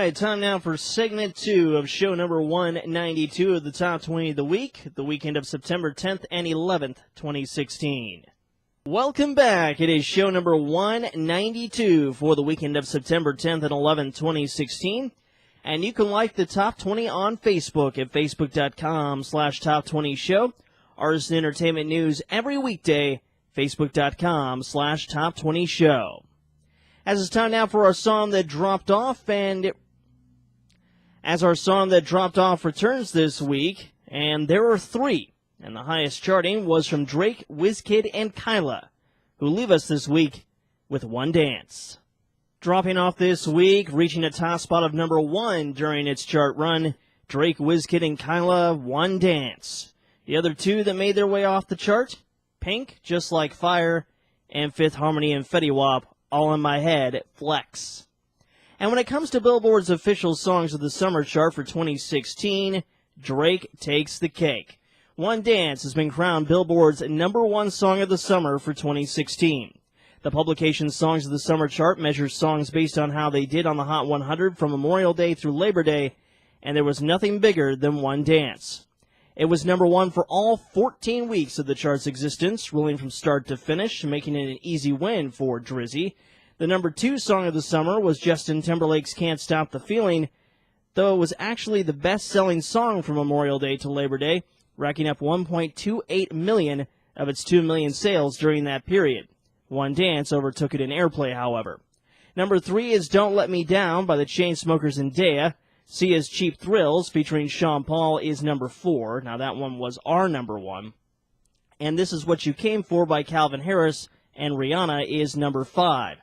right, time now for segment 2 of show number 192 of the Top 20 of the Week, the weekend of September 10th and 11th, 2016. Welcome back. It is show number 192 for the weekend of September 10th and 11th, 2016. And you can like the Top 20 on Facebook at facebook.com/Top20Show. Artists and entertainment news every weekday, facebook.com/Top20Show. As it's time now for our song that dropped off, and as our song that dropped off returns this week, and there are 3, and the highest charting was from Drake, Wizkid, and Kyla, who leave us this week with One Dance. Dropping off this week, reaching a top spot of number 1 during its chart run, Drake, Wizkid, and Kyla, One Dance. The other 2 that made their way off the chart, Pink, Just Like Fire, and Fifth Harmony and Fetty Wap, All in My Head, Flex. And when it comes to Billboard's official Songs of the Summer chart for 2016, Drake takes the cake. One Dance has been crowned Billboard's number 1 song of the summer for 2016. The publication's Songs of the Summer chart measures songs based on how they did on the Hot 100 from Memorial Day through Labor Day, and there was nothing bigger than One Dance. It was number 1 for all 14 weeks of the chart's existence, ruling from start to finish, making it an easy win for Drizzy. The number 2 song of the summer was Justin Timberlake's Can't Stop the Feeling, though it was actually the best-selling song from Memorial Day to Labor Day, racking up 1.28 million of its 2 million sales during that period. One Dance overtook it in airplay, however. Number 3 is Don't Let Me Down by the Chainsmokers and Daya. Sia's Cheap Thrills featuring Sean Paul is number 4. Now that one was our number 1. And This Is What You Came For by Calvin Harris and Rihanna is number 5.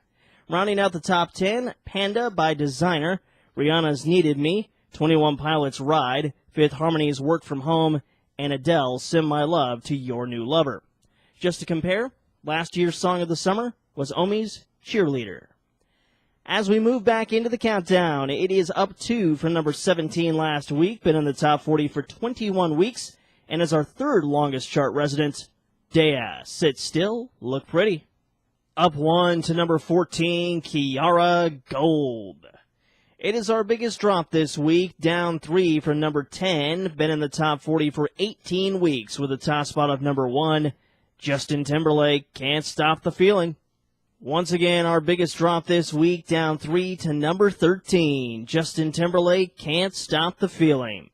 Rounding out the top 10, Panda by Designer, Rihanna's Needed Me, 21 Pilots Ride, Fifth Harmony's Work From Home, and Adele's Send My Love to Your New Lover. Just to compare, last year's Song of the Summer was Omi's Cheerleader. As we move back into the countdown, it is up 2 from number 17 last week, been in the top 40 for 21 weeks, and is our 3rd longest chart resident, Daya, Sit Still, Look Pretty. Up 1 to number 14, Kiara, Gold. It is our biggest drop this week, down 3 from number 10, been in the top 40 for 18 weeks with a top spot of number 1, Justin Timberlake, Can't Stop the Feeling. Once again, our biggest drop this week, down 3 to number 13. Justin Timberlake, Can't Stop the Feeling.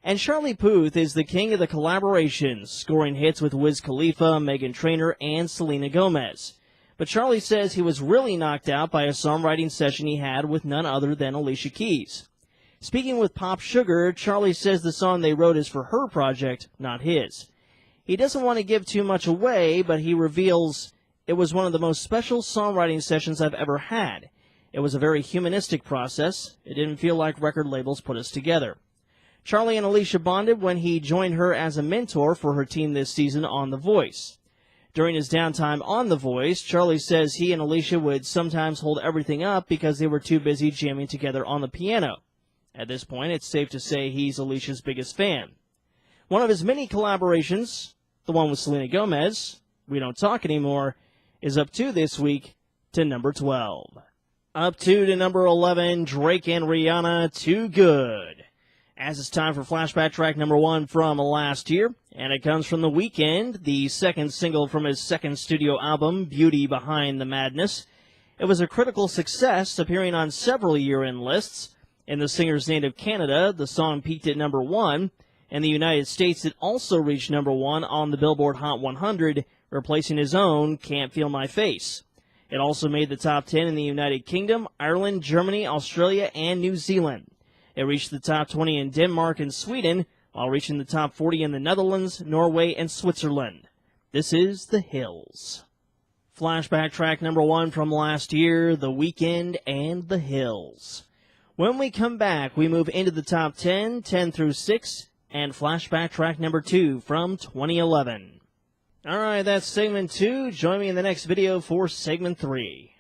And Charlie Puth is the king of the collaborations, scoring hits with Wiz Khalifa, Meghan Trainor, and Selena Gomez. But Charlie says he was really knocked out by a songwriting session he had with none other than Alicia Keys. Speaking with Pop Sugar, Charlie says the song they wrote is for her project, not his. He doesn't want to give too much away, but he reveals, "It was one of the most special songwriting sessions I've ever had. It was a very humanistic process. It didn't feel like record labels put us together." Charlie and Alicia bonded when he joined her as a mentor for her team this season on The Voice. During his downtime on The Voice, Charlie says he and Alicia would sometimes hold everything up because they were too busy jamming together on the piano. At this point, it's safe to say he's Alicia's biggest fan. One of his many collaborations, the one with Selena Gomez, We Don't Talk Anymore, is up 2 this week to number 12. Up 2 to number 11, Drake and Rihanna, Too Good. As it's time for flashback track number 1 from last year, and it comes from The Weeknd, the second single from his second studio album, Beauty Behind the Madness. It was a critical success, appearing on several year-end lists. In the singer's native Canada, the song peaked at number 1. In the United States, it also reached number 1 on the Billboard Hot 100, replacing his own Can't Feel My Face. It also made the top 10 in the United Kingdom, Ireland, Germany, Australia, and New Zealand. It reached the top 20 in Denmark and Sweden, while reaching the top 40 in the Netherlands, Norway, and Switzerland. This is The Hills. Flashback track number 1 from last year, The Weeknd and The Hills. When we come back, we move into the top 10, 10 through 6, and flashback track number 2 from 2011. All right, that's segment 2. Join me in the next video for segment 3.